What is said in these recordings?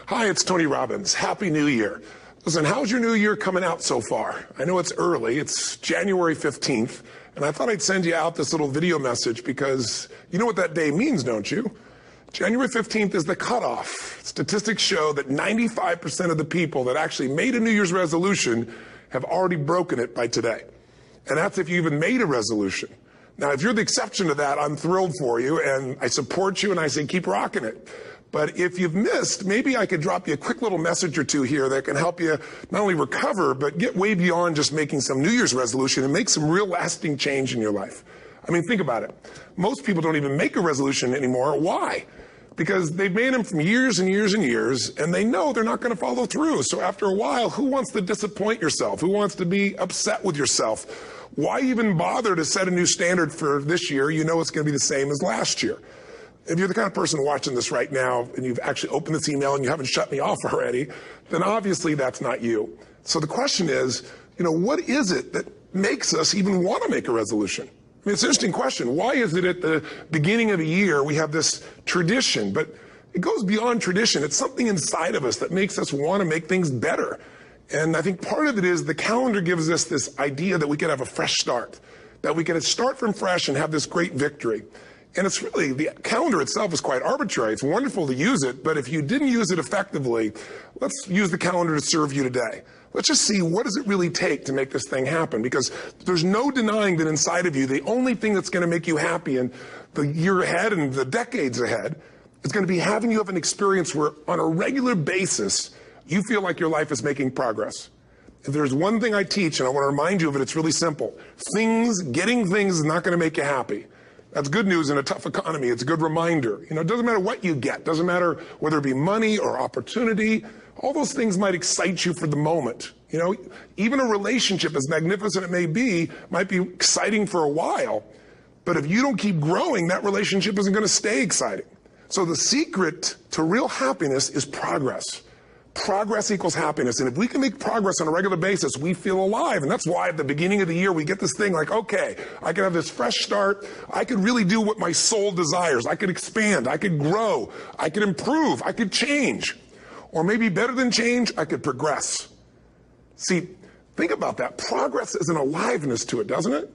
Hi, it's Tony Robbins. Happy New Year. Listen, how's your new year coming out so far? I know it's early. It's January 15th, and I thought I'd send you out this little video message because you know what that day means, don't you? January 15th is the cutoff. Statistics show that 95% of the people that actually made a New Year's resolution have already broken it by today. And that's if you even made a resolution. Now, if you're the exception to that, I'm thrilled for you, and I support you, and I say keep rocking it. But if you've missed, maybe I could drop you a quick little message or two here that can help you not only recover, but get way beyond just making some New Year's resolution and make some real lasting change in your life. I mean, think about it. Most people don't even make a resolution anymore. Why? Because they've made them from years and years and years, and they know they're not going to follow through. So after a while, who wants to disappoint yourself? Who wants to be upset with yourself? Why even bother to set a new standard for this year? You know it's going to be the same as last year. If you're the kind of person watching this right now and you've actually opened this email and you haven't shut me off already, then obviously that's not you. So the question is, what is it that makes us even want to make a resolution? I mean, it's an interesting question. Why is it at the beginning of a year we have this tradition, but it goes beyond tradition. It's something inside of us that makes us want to make things better. And I think part of it is the calendar gives us this idea that we could have a fresh start, that we can start from fresh and have this great victory. And it's really, the calendar itself is quite arbitrary. It's wonderful to use it, but if you didn't use it effectively, let's use the calendar to serve you today. Let's just see, what does it really take to make this thing happen? Because there's no denying that inside of you, the only thing that's going to make you happy in the year ahead and the decades ahead is going to be having you have an experience where on a regular basis, you feel like your life is making progress. If there's one thing I teach, and I want to remind you of it, it's really simple. Getting things is not going to make you happy. That's good news in a tough economy. It's a good reminder. It doesn't matter what you get. Doesn't matter whether it be money or opportunity. All those things might excite you for the moment. Even a relationship, as magnificent it may be, might be exciting for a while. But if you don't keep growing, that relationship isn't going to stay exciting. So the secret to real happiness is progress. Progress equals happiness. And if we can make progress on a regular basis, we feel alive. And that's why at the beginning of the year, we get this thing like, okay, I can have this fresh start. I could really do what my soul desires. I could expand. I could grow. I could improve. I could change. Or maybe better than change, I could progress. See, think about that. Progress is an aliveness to it, doesn't it?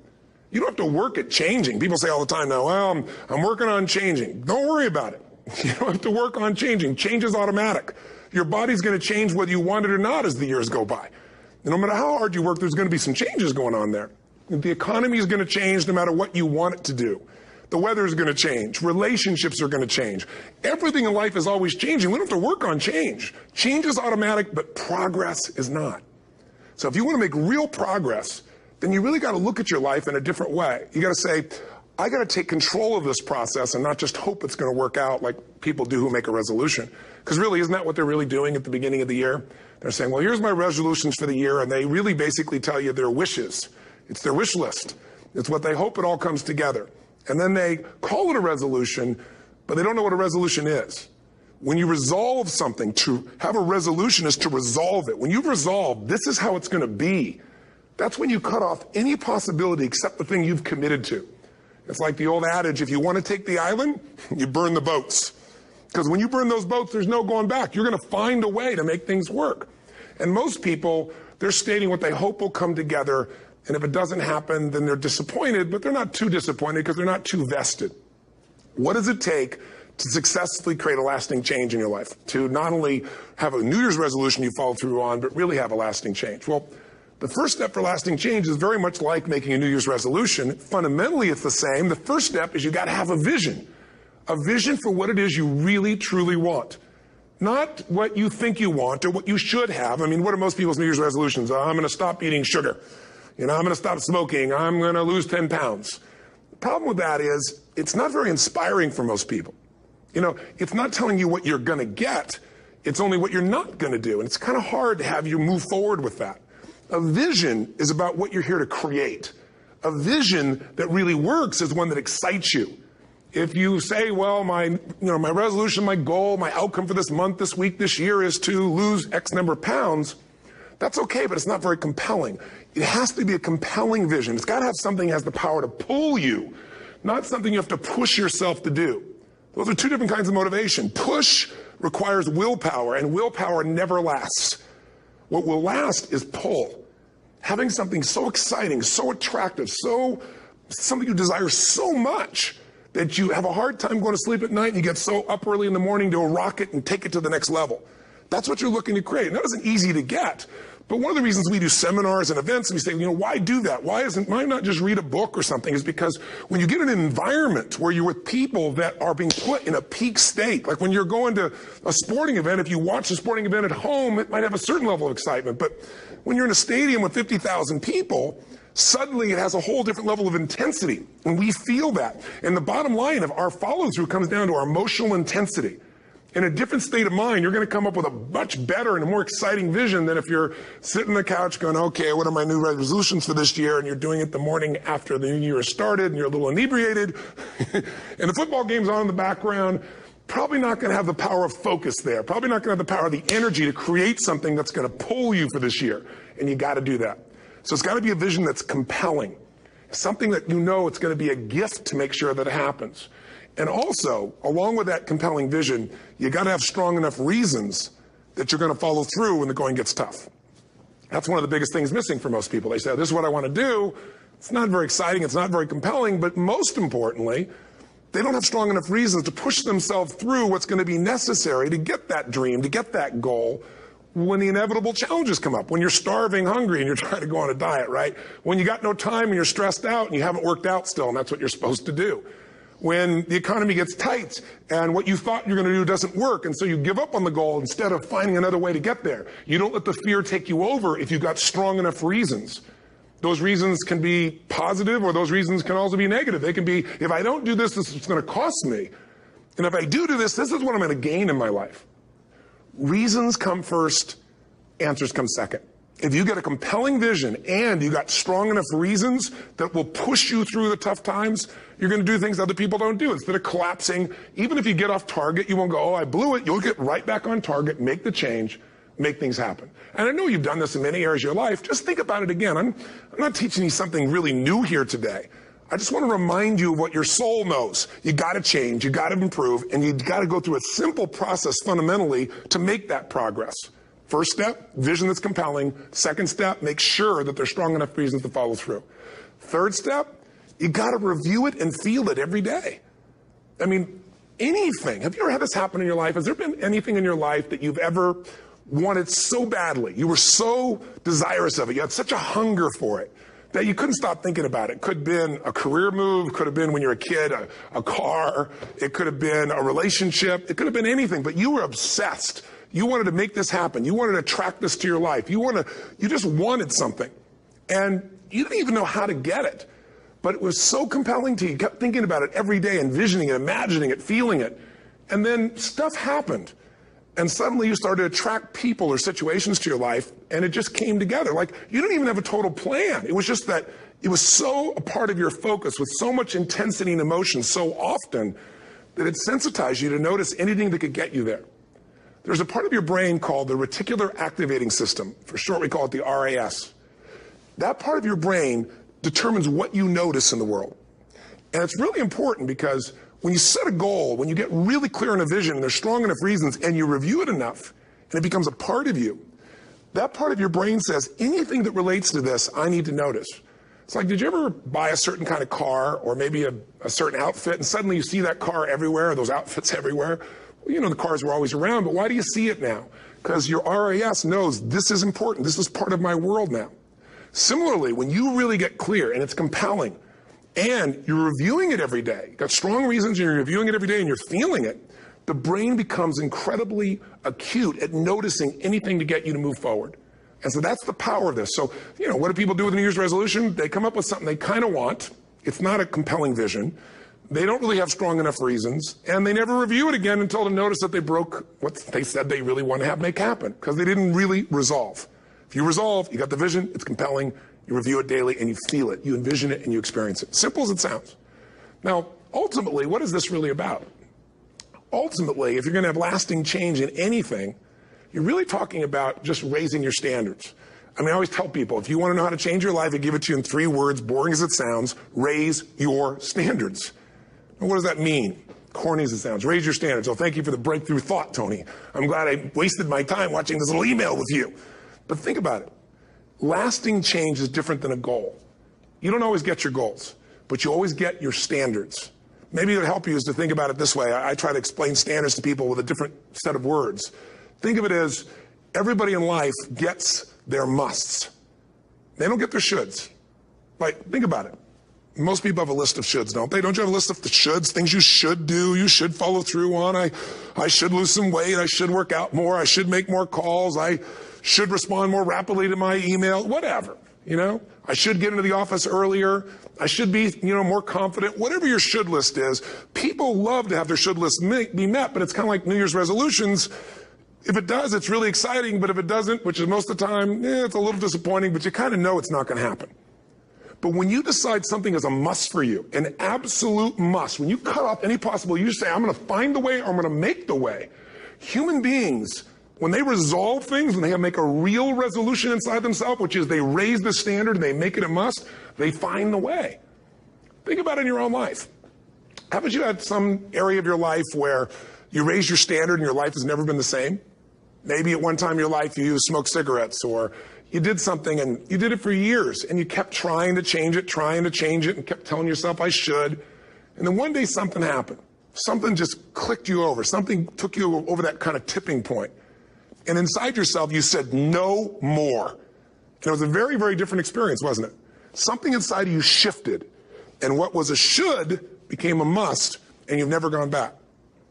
You don't have to work at changing. People say all the time now, well, I'm working on changing. Don't worry about it. You don't have to work on changing. Change is automatic. Your body's going to change whether you want it or not as the years go by. And no matter how hard you work, there's going to be some changes going on there. The economy is going to change no matter what you want it to do. The weather is going to change. Relationships are going to change. Everything in life is always changing. We don't have to work on change. Change is automatic, but progress is not. So if you want to make real progress, then you really got to look at your life in a different way. You got to say, I got to take control of this process and not just hope it's going to work out like people do who make a resolution. Because really, isn't that what they're really doing at the beginning of the year? They're saying, well, here's my resolutions for the year, and they really basically tell you their wishes. It's their wish list. It's what they hope it all comes together. And then they call it a resolution, but they don't know what a resolution is. When you resolve something, to have a resolution is to resolve it. When you've resolved, this is how it's going to be. That's when you cut off any possibility except the thing you've committed to. It's like the old adage, if you want to take the island, you burn the boats. Because when you burn those boats, there's no going back. You're going to find a way to make things work. And most people, they're stating what they hope will come together. And if it doesn't happen, then they're disappointed, but they're not too disappointed because they're not too vested. What does it take to successfully create a lasting change in your life? To not only have a New Year's resolution you follow through on, but really have a lasting change? Well, the first step for lasting change is very much like making a New Year's resolution. Fundamentally, it's the same. The first step is you got to have a vision for what it is you really, truly want. Not what you think you want or what you should have. I mean, what are most people's New Year's resolutions? I'm going to stop eating sugar. I'm going to stop smoking. I'm going to lose 10 pounds. The problem with that is it's not very inspiring for most people. It's not telling you what you're going to get. It's only what you're not going to do. And it's kind of hard to have you move forward with that. A vision is about what you're here to create. A vision that really works is one that excites you. If you say, well, my resolution, my goal, my outcome for this month, this week, this year is to lose X number of pounds, that's okay, but it's not very compelling. It has to be a compelling vision. It's got to have something that has the power to pull you, not something you have to push yourself to do. Those are two different kinds of motivation. Push requires willpower, and willpower never lasts. What will last is pull. Having something so exciting, so attractive, something you desire so much that you have a hard time going to sleep at night and you get so up early in the morning to rock it and take it to the next level. That's what you're looking to create. And that isn't easy to get. But one of the reasons we do seminars and events and we say, why do that? Why not just read a book or something? Is because when you get in an environment where you're with people that are being put in a peak state, like when you're going to a sporting event, if you watch a sporting event at home, it might have a certain level of excitement. But when you're in a stadium with 50,000 people, suddenly it has a whole different level of intensity. And we feel that. And the bottom line of our follow-through comes down to our emotional intensity. In a different state of mind, you're going to come up with a much better and a more exciting vision than if you're sitting on the couch going, okay, what are my new resolutions for this year? And you're doing it the morning after the new year has started and you're a little inebriated and the football game's on in the background. Probably not going to have the power of focus there. Probably not going to have the power of the energy to create something that's going to pull you for this year. And you got to do that. So it's got to be a vision that's compelling. Something that it's going to be a gift to make sure that it happens. And also, along with that compelling vision, you got to have strong enough reasons that you're going to follow through when the going gets tough. That's one of the biggest things missing for most people. They say, this is what I want to do. It's not very exciting. It's not very compelling. But most importantly, they don't have strong enough reasons to push themselves through what's going to be necessary to get that dream, to get that goal when the inevitable challenges come up. When you're starving, hungry, and you're trying to go on a diet, right? When you got no time and you're stressed out and you haven't worked out still, and that's what you're supposed to do. When the economy gets tight and what you thought you're going to do doesn't work, and so you give up on the goal instead of finding another way to get there. You don't let the fear take you over if you've got strong enough reasons. Those reasons can be positive, or those reasons can also be negative. They can be, if I don't do this, this is going to cost me. And if I do this, this is what I'm going to gain in my life. Reasons come first, answers come second. If you get a compelling vision and you got strong enough reasons that will push you through the tough times, you're going to do things other people don't do. Instead of collapsing, even if you get off target, you won't go, oh, I blew it. You'll get right back on target, make the change, make things happen. And I know you've done this in many areas of your life. Just think about it again. I'm not teaching you something really new here today. I just want to remind you of what your soul knows. You got to change, you got to improve, and you got to go through a simple process fundamentally to make that progress. First step, vision that's compelling. Second step, make sure that there's strong enough reasons to follow through. Third step, you got to review it and feel it every day. I mean, anything. Have you ever had this happen in your life? Has there been anything in your life that you've ever wanted so badly? You were so desirous of it. You had such a hunger for it that you couldn't stop thinking about it. Could have been a career move, could have been when you were a kid, a car, it could have been a relationship, it could have been anything, but you were obsessed. You wanted to make this happen. You wanted to attract this to your life. You just wanted something. And you didn't even know how to get it. But it was so compelling to you. You kept thinking about it every day, envisioning it, imagining it, feeling it. And then stuff happened. And suddenly you started to attract people or situations to your life, and it just came together. Like, you didn't even have a total plan. It was just that it was so a part of your focus with so much intensity and emotion so often that it sensitized you to notice anything that could get you there. There's a part of your brain called the reticular activating system. For short, we call it the RAS. That part of your brain determines what you notice in the world. And it's really important because when you set a goal, when you get really clear on a vision and there's strong enough reasons and you review it enough and it becomes a part of you, that part of your brain says, anything that relates to this, I need to notice. It's like, did you ever buy a certain kind of car or maybe a certain outfit and suddenly you see that car everywhere, or those outfits everywhere? Well, the cars were always around, but why do you see it now? Because your RAS knows this is important. This is part of my world now. Similarly, when you really get clear and it's compelling and you're reviewing it every day, you've got strong reasons and you're reviewing it every day and you're feeling it, the brain becomes incredibly acute at noticing anything to get you to move forward. And so that's the power of this. So, what do people do with a New Year's resolution? They come up with something they kind of want. It's not a compelling vision. They don't really have strong enough reasons, and they never review it again until they notice that they broke what they said they really want to make happen, because they didn't really resolve. If you resolve, you got the vision, it's compelling, you review it daily, and you feel it, you envision it, and you experience it. Simple as it sounds. Now, ultimately, what is this really about? Ultimately, if you're going to have lasting change in anything, you're really talking about just raising your standards. I always tell people, if you want to know how to change your life, I give it to you in 3 words, boring as it sounds: raise your standards. What does that mean? corny as it sounds. Raise your standards. Oh, thank you for the breakthrough thought, Tony. I'm glad I wasted my time watching this little email with you. But think about it. Lasting change is different than a goal. You don't always get your goals, but you always get your standards. Maybe it would help you is to think about it this way. I try to explain standards to people with a different set of words. Think of it as everybody in life gets their musts. They don't get their shoulds. Like, think about it. Most people have a list of shoulds, don't they? Don't you have a list of the shoulds, things you should do, you should follow through on? I should lose some weight, I should work out more, I should make more calls, I should respond more rapidly to my email, whatever, you know? I should get into the office earlier, I should be, more confident. Whatever your should list is, people love to have their should list be met, but it's kind of like New Year's resolutions. If it does, it's really exciting, but if it doesn't, which is most of the time, it's a little disappointing, but you kind of know it's not going to happen. But when you decide something is a must for you, an absolute must, when you cut off any possible, you say, I'm going to find the way or I'm going to make the way. Human beings, when they resolve things, when they make a real resolution inside themselves, which is they raise the standard and they make it a must, they find the way. Think about it in your own life. Haven't you had some area of your life where you raise your standard and your life has never been the same? Maybe at one time in your life you smoked cigarettes, or you did something and you did it for years and you kept trying to change it and kept telling yourself I should. And then one day something happened. Something just clicked you over. Something took you over that kind of tipping point. And inside yourself you said no more. And it was a very, very different experience, wasn't it? Something inside of you shifted. And what was a should became a must, and you've never gone back.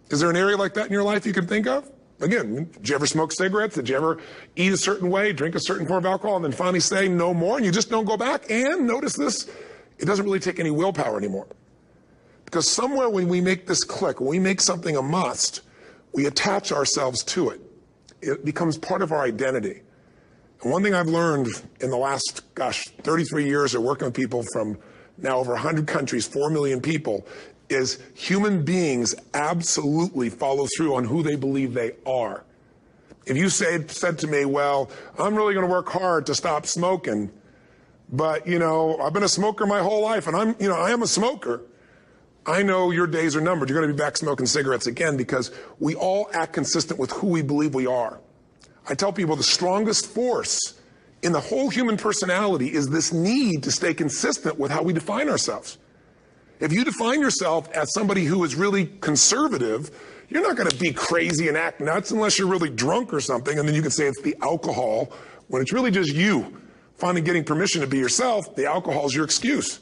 Is there an area like that in your life you can think of? Again, did you ever smoke cigarettes? Did you ever eat a certain way, drink a certain form of alcohol, and then finally say no more, and you just don't go back? And notice this, it doesn't really take any willpower anymore. Because somewhere when we make this click, when we make something a must, we attach ourselves to it. It becomes part of our identity. And one thing I've learned in the last, 33 years of working with people from now over 100 countries, 4 million people, is human beings absolutely follow through on who they believe they are. If you said to me, well, I'm really going to work hard to stop smoking, but, I've been a smoker my whole life, and I am a smoker. I know your days are numbered. You're going to be back smoking cigarettes again, because we all act consistent with who we believe we are. I tell people the strongest force in the whole human personality is this need to stay consistent with how we define ourselves. If you define yourself as somebody who is really conservative, you're not going to be crazy and act nuts unless you're really drunk or something, and then you can say it's the alcohol. When it's really just you finally getting permission to be yourself, the alcohol is your excuse.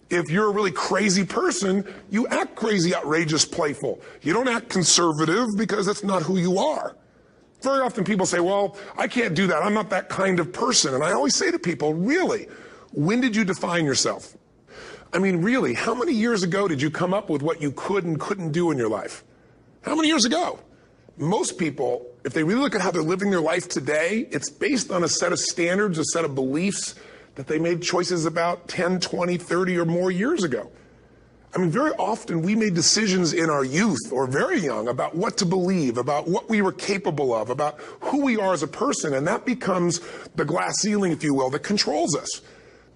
If you're a really crazy person, you act crazy, outrageous, playful. You don't act conservative because that's not who you are. Very often people say, well, I can't do that. I'm not that kind of person. And I always say to people, really, when did you define yourself? I mean, really, how many years ago did you come up with what you could and couldn't do in your life? How many years ago? Most people, if they really look at how they're living their life today, it's based on a set of standards, a set of beliefs that they made choices about 10, 20, 30 or more years ago. I mean, very often we made decisions in our youth or very young about what to believe, about what we were capable of, about who we are as a person, and that becomes the glass ceiling, if you will, that controls us.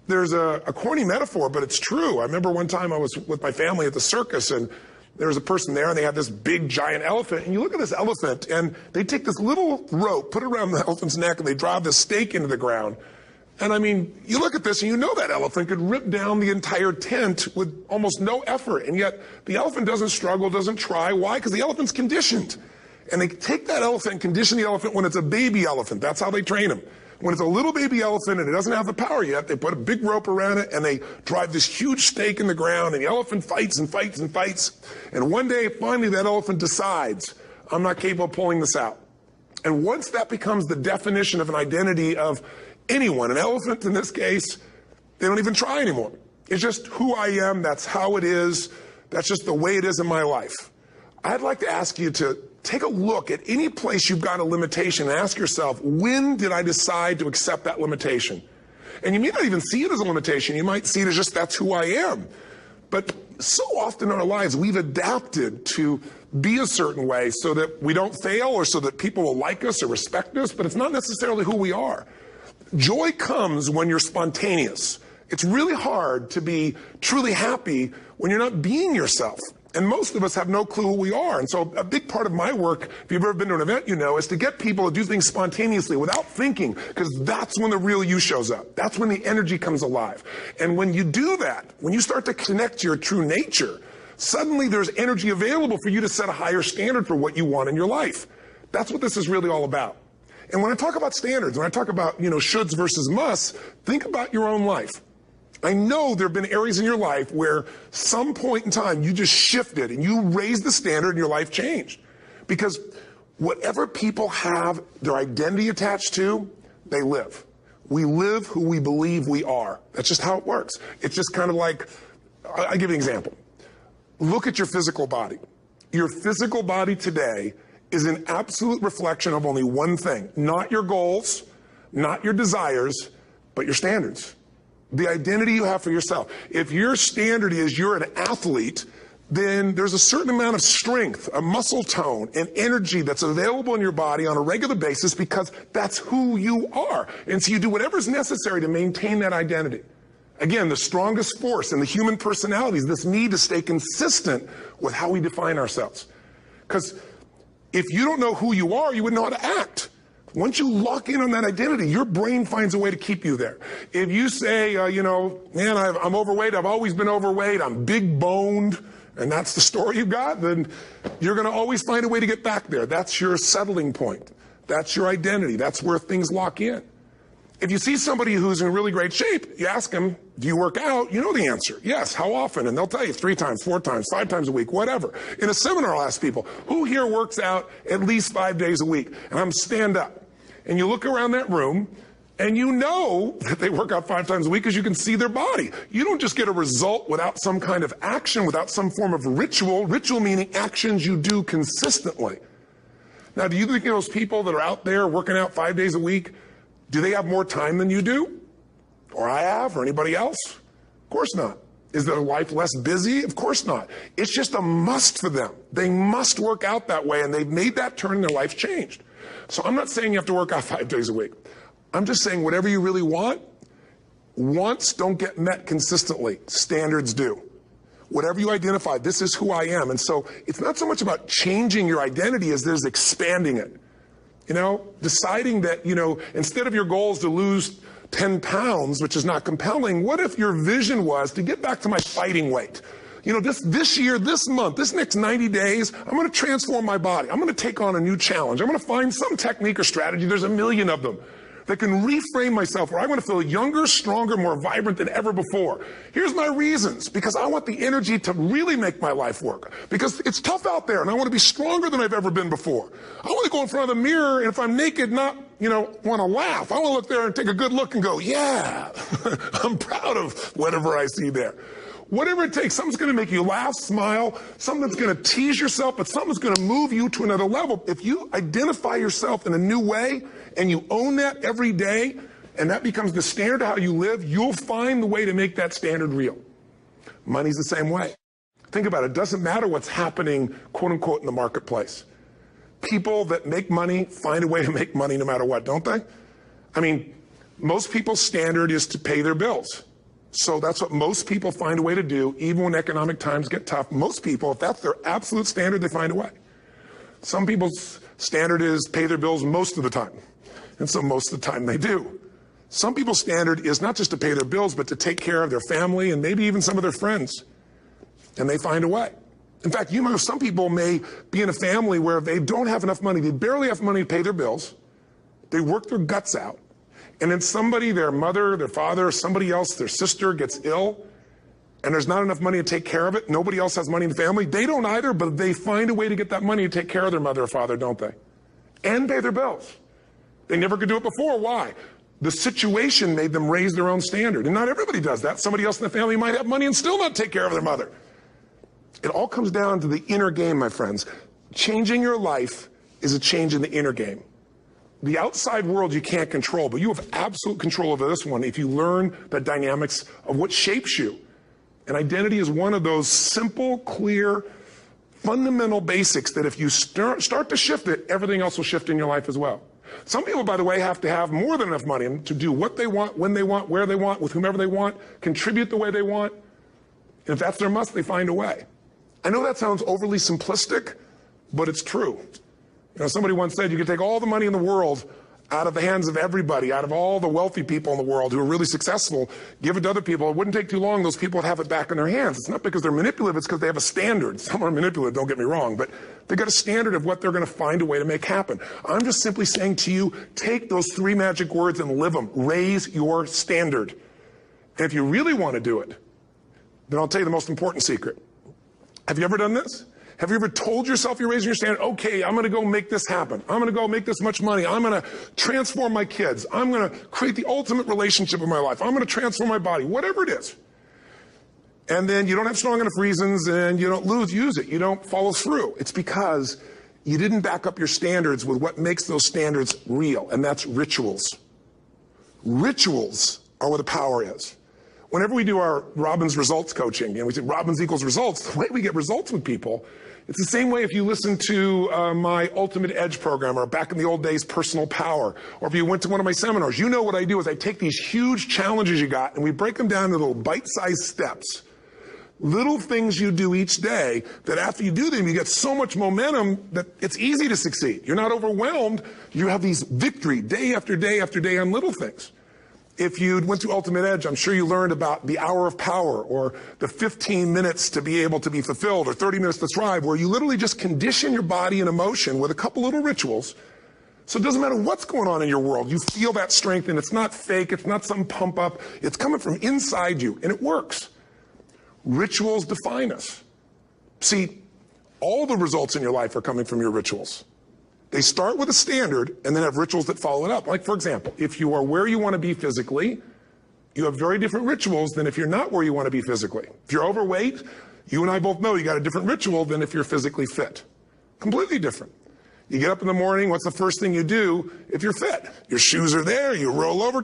There's a corny metaphor, but it's true. I remember one time I was with my family at the circus, and there was a person there, and they had this big, giant elephant. And you look at this elephant, and they take this little rope, put it around the elephant's neck, and they drive this stake into the ground. And I mean, you look at this, and you know that elephant could rip down the entire tent with almost no effort. And yet, the elephant doesn't struggle, doesn't try. Why? Because the elephant's conditioned. And they take that elephant and condition the elephant when it's a baby elephant. That's how they train them. When it's a little baby elephant and it doesn't have the power yet, they put a big rope around it and they drive this huge stake in the ground, and the elephant fights and fights and fights. And one day, finally, that elephant decides, I'm not capable of pulling this out. And once that becomes the definition of an identity of anyone, an elephant in this case, they don't even try anymore. It's just who I am, that's how it is, that's just the way it is in my life. I'd like to ask you to take a look at any place you've got a limitation and ask yourself, when did I decide to accept that limitation? And you may not even see it as a limitation. You might see it as just that's who I am. But so often in our lives, we've adapted to be a certain way so that we don't fail or so that people will like us or respect us, but it's not necessarily who we are. Joy comes when you're spontaneous. It's really hard to be truly happy when you're not being yourself. And most of us have no clue who we are. And so a big part of my work, if you've ever been to an event, is to get people to do things spontaneously without thinking, because that's when the real you shows up. That's when the energy comes alive. And when you do that, when you start to connect to your true nature, suddenly there's energy available for you to set a higher standard for what you want in your life. That's what this is really all about. And when I talk about standards, when I talk about, shoulds versus musts, think about your own life. I know there have been areas in your life where some point in time you just shifted and you raised the standard and your life changed. Because whatever people have their identity attached to, they live. We live who we believe we are. That's just how it works. It's just kind of like, I'll give you an example. Look at your physical body. Your physical body today is an absolute reflection of only one thing. Not your goals, not your desires, but your standards. The identity you have for yourself. If your standard is you're an athlete, then there's a certain amount of strength, a muscle tone, and energy that's available in your body on a regular basis because that's who you are. And so you do whatever's necessary to maintain that identity. Again, the strongest force in the human personality is this need to stay consistent with how we define ourselves. Because if you don't know who you are, you wouldn't know how to act. Once you lock in on that identity, your brain finds a way to keep you there. If you say, man, I'm overweight, I've always been overweight, I'm big boned, and that's the story you've got, then you're going to always find a way to get back there. That's your settling point. That's your identity. That's where things lock in. If you see somebody who's in really great shape, you ask them, do you work out? You know the answer. Yes. How often? And they'll tell you 3 times, 4 times, 5 times a week, whatever. In a seminar, I'll ask people, who here works out at least 5 days a week? And I'm stand up. And you look around that room, and you know that they work out 5 times a week because you can see their body. You don't just get a result without some kind of action, without some form of ritual. Ritual meaning actions you do consistently. Now, do you think those people that are out there working out 5 days a week, do they have more time than you do? Or I have, or anybody else? Of course not. Is their life less busy? Of course not. It's just a must for them. They must work out that way, and they've made that turn and their life's changed. So I'm not saying you have to work out 5 days a week. I'm just saying whatever you really want, wants don't get met consistently. Standards do. Whatever you identify, this is who I am. And so it's not so much about changing your identity as there's expanding it. Deciding that, instead of your goal is to lose 10 pounds, which is not compelling, what if your vision was to get back to my fighting weight? This year, this month, this next 90 days, I'm going to transform my body. I'm going to take on a new challenge. I'm going to find some technique or strategy. There's a million of them that can reframe myself where I want to feel younger, stronger, more vibrant than ever before. Here's my reasons. Because I want the energy to really make my life work. Because it's tough out there and I want to be stronger than I've ever been before. I want to go in front of the mirror and if I'm naked, not, want to laugh. I want to look there and take a good look and go, yeah, I'm proud of whatever I see there. Whatever it takes, something's going to make you laugh, smile, something that's going to tease yourself, but something's going to move you to another level. If you identify yourself in a new way and you own that every day, and that becomes the standard of how you live, you'll find the way to make that standard real. Money's the same way. Think about it. It doesn't matter what's happening, quote unquote, in the marketplace. People that make money find a way to make money no matter what, don't they? I mean, most people's standard is to pay their bills. So that's what most people find a way to do, even when economic times get tough. Most people, if that's their absolute standard, they find a way. Some people's standard is pay their bills most of the time. And so most of the time they do. Some people's standard is not just to pay their bills, but to take care of their family and maybe even some of their friends. And they find a way. In fact, some people may be in a family where they don't have enough money. They barely have money to pay their bills. They work their guts out. And then somebody, their mother, their father, somebody else, their sister gets ill, and there's not enough money to take care of it. Nobody else has money in the family. They don't either, but they find a way to get that money to take care of their mother or father, don't they? And pay their bills. They never could do it before. Why? The situation made them raise their own standard. And not everybody does that. Somebody else in the family might have money and still not take care of their mother. It all comes down to the inner game, my friends. Changing your life is a change in the inner game. The outside world you can't control, but you have absolute control over this one if you learn the dynamics of what shapes you. And identity is one of those simple, clear, fundamental basics that if you start to shift it, everything else will shift in your life as well. Some people, by the way, have to have more than enough money to do what they want, when they want, where they want, with whomever they want, contribute the way they want. And if that's their must, they find a way. I know that sounds overly simplistic, but it's true. You know, somebody once said you could take all the money in the world out of the hands of everybody, out of all the wealthy people in the world who are really successful, give it to other people. It wouldn't take too long. Those people would have it back in their hands. It's not because they're manipulative. It's because they have a standard. Some are manipulative, don't get me wrong, but they've got a standard of what they're going to find a way to make happen. I'm just simply saying to you, take those 3 magic words and live them. Raise your standard. And if you really want to do it, then I'll tell you the most important secret. Have you ever done this? Have you ever told yourself you're raising your standard? Okay, I'm going to go make this happen. I'm going to go make this much money. I'm going to transform my kids. I'm going to create the ultimate relationship in my life. I'm going to transform my body, whatever it is. And then you don't have strong enough reasons and you don't use it. You don't follow through. It's because you didn't back up your standards with what makes those standards real, and that's rituals. Rituals are where the power is. Whenever we do our Robbins results coaching, and we say Robbins equals results, the way we get results with people, it's the same way if you listen to my Ultimate Edge program, or back in the old days, Personal Power, or if you went to one of my seminars. You know what I do is I take these huge challenges you got and we break them down into little bite-sized steps. Little things you do each day that after you do them, you get so much momentum that it's easy to succeed. You're not overwhelmed. You have these victory day after day after day on little things. If you went through Ultimate Edge, I'm sure you learned about the hour of power, or the 15 minutes to be able to be fulfilled, or 30 minutes to thrive, where you literally just condition your body and emotion with a couple little rituals. So it doesn't matter what's going on in your world. You feel that strength, and it's not fake. It's not some pump up. It's coming from inside you, and it works. Rituals define us. See, all the results in your life are coming from your rituals. They start with a standard and then have rituals that follow it up. Like, for example, if you are where you want to be physically, you have very different rituals than if you're not where you want to be physically. If you're overweight, you and I both know you got a different ritual than if you're physically fit. Completely different. You get up in the morning, what's the first thing you do if you're fit? Your shoes are there, you roll over,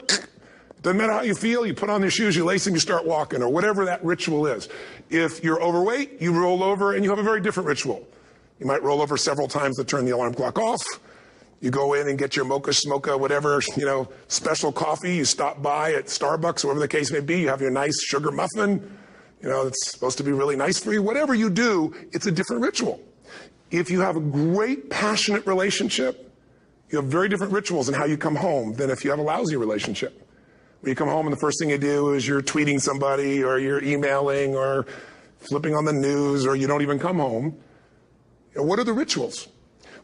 doesn't matter how you feel, you put on your shoes, you lace them, you start walking, or whatever that ritual is. If you're overweight, you roll over and you have a very different ritual. You might roll over several times to turn the alarm clock off. You go in and get your mocha, smocha, whatever, special coffee. You stop by at Starbucks, whatever the case may be. You have your nice sugar muffin. It's supposed to be really nice for you. Whatever you do, it's a different ritual. If you have a great, passionate relationship, you have very different rituals in how you come home than if you have a lousy relationship. When you come home and the first thing you do is you're tweeting somebody, or you're emailing, or flipping on the news, or you don't even come home. What are the rituals?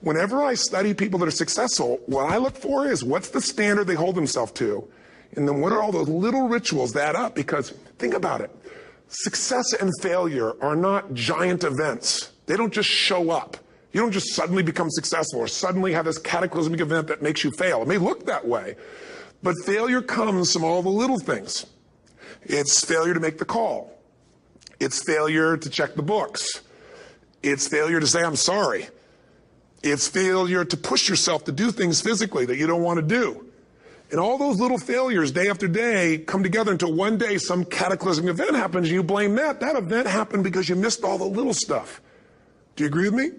Whenever I study people that are successful, what I look for is what's the standard they hold themselves to, and then what are all those little rituals that add up? Because think about it. Success and failure are not giant events. They don't just show up. You don't just suddenly become successful or suddenly have this cataclysmic event that makes you fail. It may look that way, but failure comes from all the little things. It's failure to make the call. It's failure to check the books. It's failure to say, I'm sorry. It's failure to push yourself to do things physically that you don't want to do. And all those little failures day after day come together until one day some cataclysmic event happens and you blame that. That event happened because you missed all the little stuff. Do you agree with me?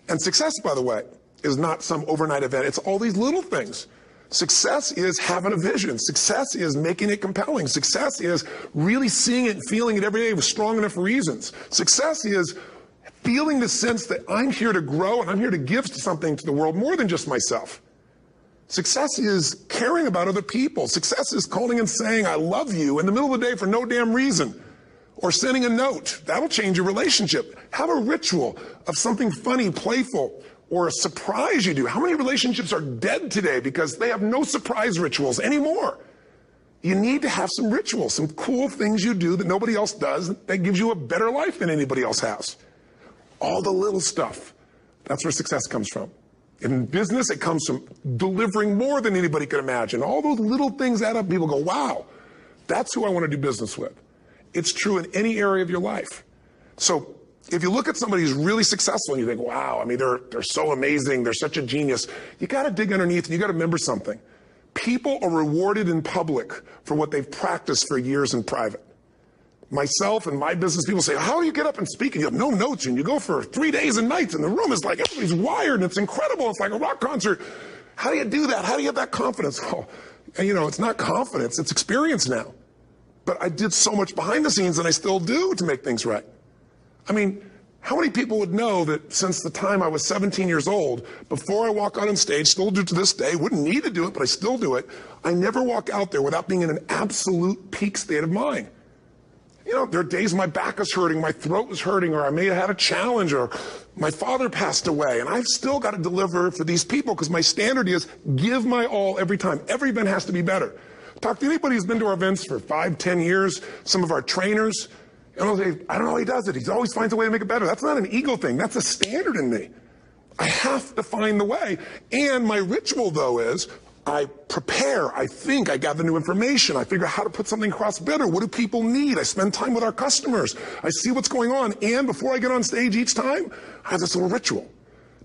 And success, by the way, is not some overnight event. It's all these little things. Success is having a vision. Success is making it compelling. Success is really seeing it and feeling it every day with strong enough reasons. Success is feeling the sense that I'm here to grow and I'm here to give something to the world more than just myself. Success is caring about other people. Success is calling and saying, I love you in the middle of the day for no damn reason. Or sending a note. That'll change your relationship. Have a ritual of something funny, playful, or a surprise you do. How many relationships are dead today because they have no surprise rituals anymore? You need to have some rituals, some cool things you do that nobody else does that gives you a better life than anybody else has. All the little stuff. That's where success comes from. In business, it comes from delivering more than anybody could imagine. All those little things add up. People go, wow, that's who I want to do business with. It's true in any area of your life. So if you look at somebody who's really successful and you think, wow, they're so amazing, they're such a genius, you got to dig underneath and you got to remember something. People are rewarded in public for what they've practiced for years in private. Myself and my business people say, how do you get up and speak? And you have no notes and you go for 3 days and nights and the room is like, everybody's wired and it's incredible. It's like a rock concert. How do you do that? How do you have that confidence? Oh, it's not confidence, it's experience now. But I did so much behind the scenes and I still do to make things right. How many people would know that since the time I was 17 years old, before I walk out on stage, still do to this day, wouldn't need to do it, but I still do it, I never walk out there without being in an absolute peak state of mind. You know, there are days my back is hurting, my throat was hurting, or I may have had a challenge, or my father passed away, and I've still got to deliver for these people because my standard is give my all every time. Every event has to be better. Talk to anybody who's been to our events for 5, 10 years, some of our trainers, and they'll say, I don't know how he does it. He always finds a way to make it better. That's not an ego thing. That's a standard in me. I have to find the way. And my ritual, though, is I prepare, I think, I gather new information, I figure out how to put something across better. What do people need? I spend time with our customers. I see what's going on. And before I get on stage each time, I have this little ritual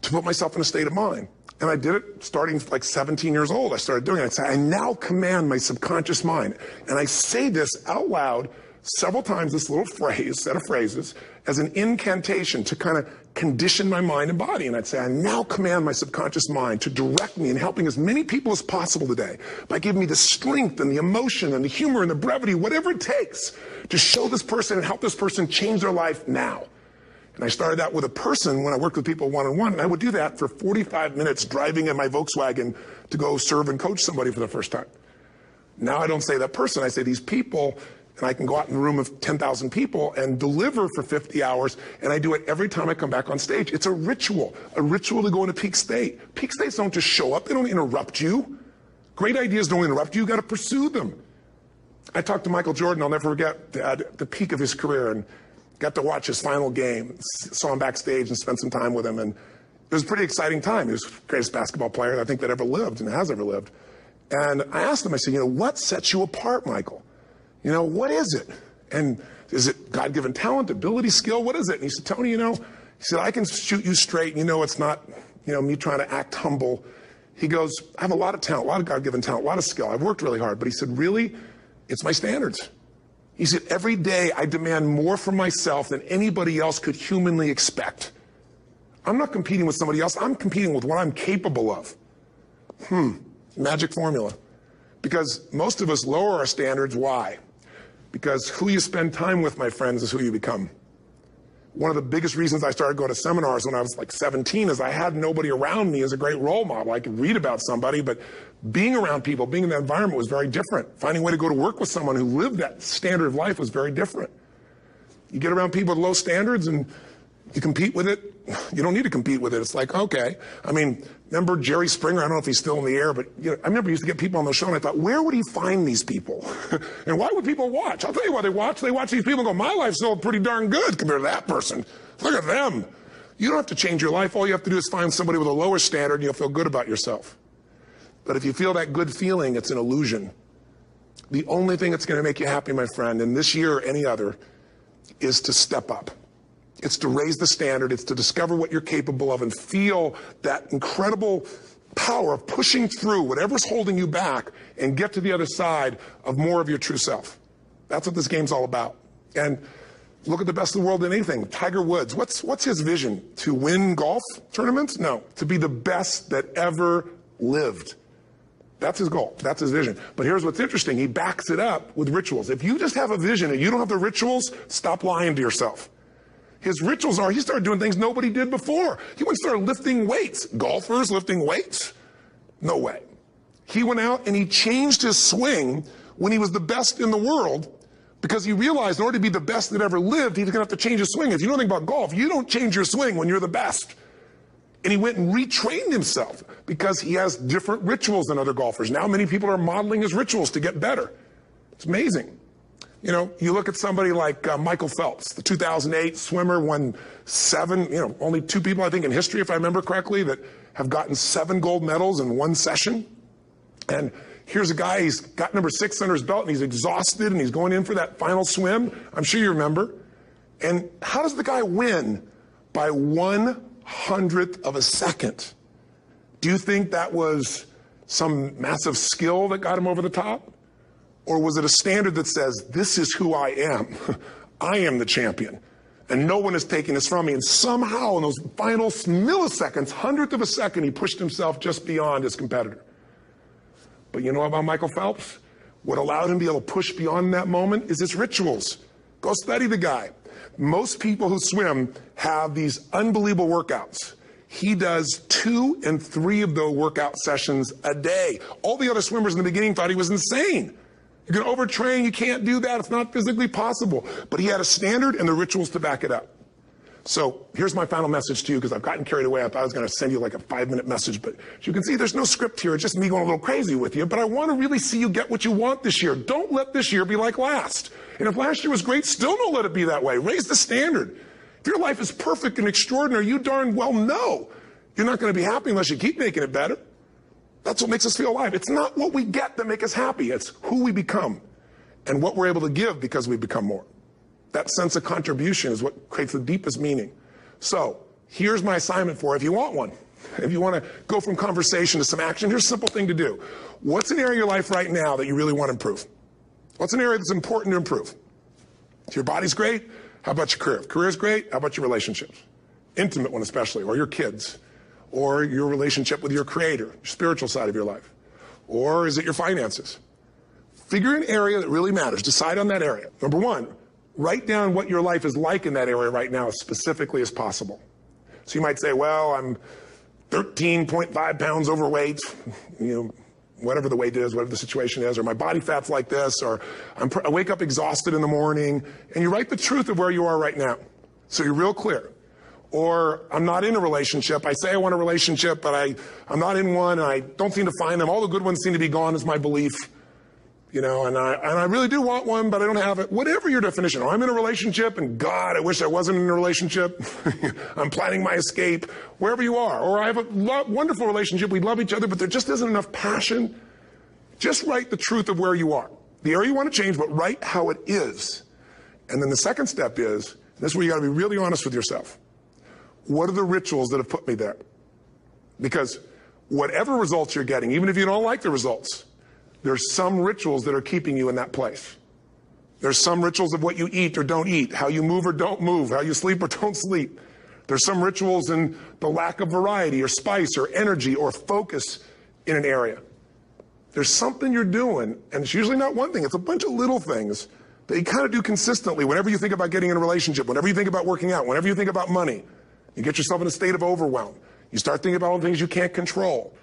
to put myself in a state of mind. And I did it starting like 17 years old. I started doing it. I'd say, I now command my subconscious mind. And I say this out loud several times, this little phrase, set of phrases, as an incantation to kind of condition my mind and body. And I'd say, I now command my subconscious mind to direct me in helping as many people as possible today by giving me the strength and the emotion and the humor and the brevity, whatever it takes to show this person and help this person change their life now. And I started out with a person when I worked with people one-on-one, and I would do that for 45 minutes driving in my Volkswagen to go serve and coach somebody for the first time. Now I don't say that person, I say these people, and I can go out in a room of 10,000 people and deliver for 50 hours, and I do it every time I come back on stage. It's a ritual to go into peak state. Peak states don't just show up, they don't interrupt you. Great ideas don't interrupt you, you gotta pursue them. I talked to Michael Jordan, I'll never forget, at the peak of his career, and got to watch his final game, saw him backstage and spent some time with him, and it was a pretty exciting time. He was the greatest basketball player I think that ever lived and has ever lived. And I asked him, I said, you know, what sets you apart, Michael? You know, what is it? And is it God-given talent, ability, skill? What is it? And he said, Tony, you know, he said, I can shoot you straight, and you know it's not, you know, me trying to act humble. He goes, I have a lot of talent, a lot of God-given talent, a lot of skill. I've worked really hard. But he said, really, it's my standards. He said, every day I demand more from myself than anybody else could humanly expect. I'm not competing with somebody else. I'm competing with what I'm capable of. Magic formula. Because most of us lower our standards. Why? Because who you spend time with, my friends, is who you become. One of the biggest reasons I started going to seminars when I was like 17 is I had nobody around me as a great role model. I could read about somebody, but being around people, being in that environment was very different. Finding a way to go to work with someone who lived that standard of life was very different. You get around people with low standards and you compete with it. You don't need to compete with it. It's like, okay. I mean, remember Jerry Springer? I don't know if he's still in the air, but you know, I remember he used to get people on the show and I thought, where would he find these people? And why would people watch? I'll tell you why they watch. They watch these people and go, my life's still pretty darn good compared to that person. Look at them. You don't have to change your life. All you have to do is find somebody with a lower standard and you'll feel good about yourself. But if you feel that good feeling, it's an illusion. The only thing that's going to make you happy, my friend, in this year or any other, is to step up. It's to raise the standard. It's to discover what you're capable of and feel that incredible power of pushing through whatever's holding you back and get to the other side of more of your true self. That's what this game's all about. And look at the best of the world in anything. Tiger Woods, what's his vision? To win golf tournaments? No, to be the best that ever lived. That's his goal. That's his vision. But here's what's interesting. He backs it up with rituals. If you just have a vision and you don't have the rituals, stop lying to yourself. His rituals are, he started doing things nobody did before. He went and started lifting weights. Golfers lifting weights? No way. He went out and he changed his swing when he was the best in the world because he realized in order to be the best that ever lived, he was going to have to change his swing. If you know anything about golf, you don't change your swing when you're the best. And he went and retrained himself because he has different rituals than other golfers. Now many people are modeling his rituals to get better. It's amazing. You know, you look at somebody like Michael Phelps, the 2008 swimmer, won 7, you know, only 2 people I think in history, if I remember correctly, that have gotten 7 gold medals in one session. And here's a guy, he's got number 6 under his belt and he's exhausted and he's going in for that final swim. I'm sure you remember. And how does the guy win? By 1/100th of a second. Do you think that was some massive skill that got him over the top? Or was it a standard that says, this is who I am. I am the champion. And no one is taking this from me. And somehow in those final milliseconds, 1/100th of a second, he pushed himself just beyond his competitor. But you know about Michael Phelps? What allowed him to be able to push beyond that moment is his rituals. Go study the guy. Most people who swim have these unbelievable workouts. He does 2 and 3 of those workout sessions a day. All the other swimmers in the beginning thought he was insane. You're going to overtrain, you can't do that, it's not physically possible. But he had a standard and the rituals to back it up. So here's my final message to you, because I've gotten carried away. I thought I was going to send you like a 5-minute message, but as you can see, there's no script here. It's just me going a little crazy with you. But I want to really see you get what you want this year. Don't let this year be like last. And if last year was great, still don't let it be that way. Raise the standard. If your life is perfect and extraordinary, you darn well know you're not going to be happy unless you keep making it better. That's what makes us feel alive. It's not what we get that makes us happy. It's who we become and what we're able to give because we become more. That sense of contribution is what creates the deepest meaning. So here's my assignment for you if you want one. If you want to go from conversation to some action, here's a simple thing to do. What's an area of your life right now that you really want to improve? What's an area that's important to improve? If your body's great, how about your career? If career's great, how about your relationships? Intimate one especially, or your kids, or your relationship with your creator, your spiritual side of your life. Or is it your finances? Figure an area that really matters. Decide on that area. Number one, write down what your life is like in that area right now as specifically as possible. So you might say, well, I'm 13.5 pounds overweight, whatever the weight is, whatever the situation is, or my body fat's like this, or I wake up exhausted in the morning, and you write the truth of where you are right now. So you're real clear. Or I'm not in a relationship. I say I want a relationship, but I'm not in one, and I don't seem to find them. All the good ones seem to be gone is my belief. And I really do want one, but I don't have it. Whatever your definition. Or I'm in a relationship, and God, I wish I wasn't in a relationship. I'm planning my escape. Wherever you are. Or I have a wonderful relationship. We love each other, but there just isn't enough passion. Just write the truth of where you are. The area you want to change, but write how it is. And then the second step is, this is where you got to be really honest with yourself. What are the rituals that have put me there? Because whatever results you're getting, even if you don't like the results, there's some rituals that are keeping you in that place. There's some rituals of what you eat or don't eat, how you move or don't move, how you sleep or don't sleep. There's some rituals in the lack of variety or spice or energy or focus in an area. There's something you're doing, and it's usually not one thing, it's a bunch of little things that you kind of do consistently whenever you think about getting in a relationship, whenever you think about working out, whenever you think about money. You get yourself in a state of overwhelm. You start thinking about all the things you can't control.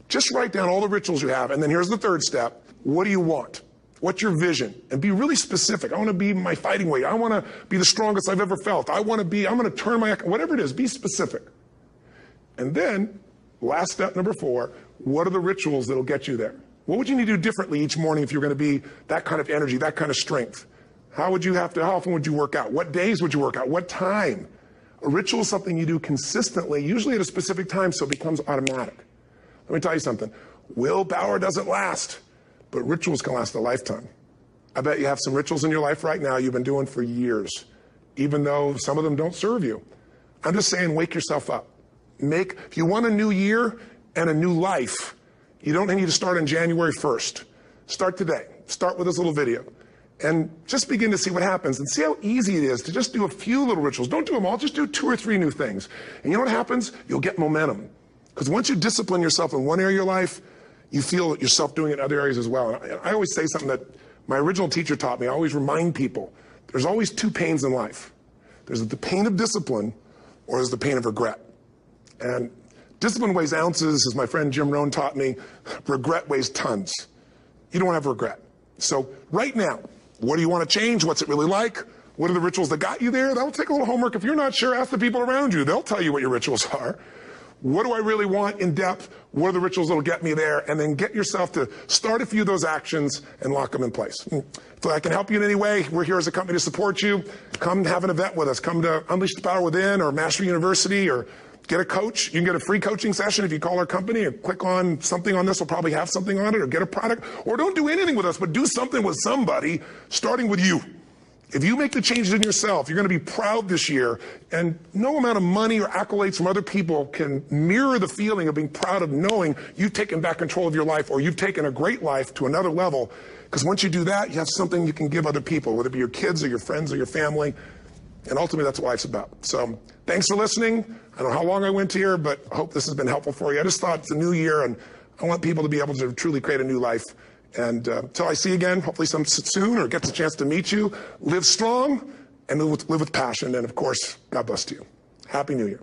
Just write down all the rituals you have, and then here's the third step. What do you want? What's your vision? And be really specific. I want to be my fighting weight. I want to be the strongest I've ever felt. I'm going to turn whatever it is, be specific. And then, last step number 4, what are the rituals that'll get you there? What would you need to do differently each morning if you're going to be that kind of energy, that kind of strength? How often would you work out? What days would you work out? What time? A ritual is something you do consistently, usually at a specific time, so it becomes automatic. Let me tell you something. Willpower doesn't last, but rituals can last a lifetime. I bet you have some rituals in your life right now you've been doing for years, even though some of them don't serve you. I'm just saying, wake yourself up. If you want a new year and a new life, you don't need to start on January 1st. Start today. Start with this little video. And just begin to see what happens and see how easy it is to just do a few little rituals. Don't do them all, just do 2 or 3 new things. And you know what happens? You'll get momentum. Because once you discipline yourself in one area of your life, you feel yourself doing it in other areas as well. And I always say something that my original teacher taught me. I always remind people, there's always 2 pains in life. There's the pain of discipline, or there's the pain of regret. And discipline weighs ounces, as my friend Jim Rohn taught me. Regret weighs tons. You don't have regret. So right now, what do you want to change? What's it really like? What are the rituals that got you there? That'll take a little homework. If you're not sure, ask the people around you. They'll tell you what your rituals are. What do I really want in depth? What are the rituals that'll get me there? And then get yourself to start a few of those actions and lock them in place. If I can help you in any way, we're here as a company to support you. Come have an event with us. Come to Unleash the Power Within or Mastery University, or get a coach. You can get a free coaching session if you call our company and click on something on this. We'll probably have something on it, or get a product. Or don't do anything with us, but do something with somebody, starting with you. If you make the changes in yourself, you're going to be proud this year, and no amount of money or accolades from other people can mirror the feeling of being proud of knowing you've taken back control of your life, or you've taken a great life to another level. Because once you do that, you have something you can give other people, whether it be your kids or your friends or your family. And ultimately, that's what life's about. So thanks for listening. I don't know how long I went here, but I hope this has been helpful for you. I just thought it's a new year, and I want people to be able to truly create a new life. And until I see you again, hopefully soon, or gets a chance to meet you, live strong and live with passion. And of course, God bless to you. Happy New Year.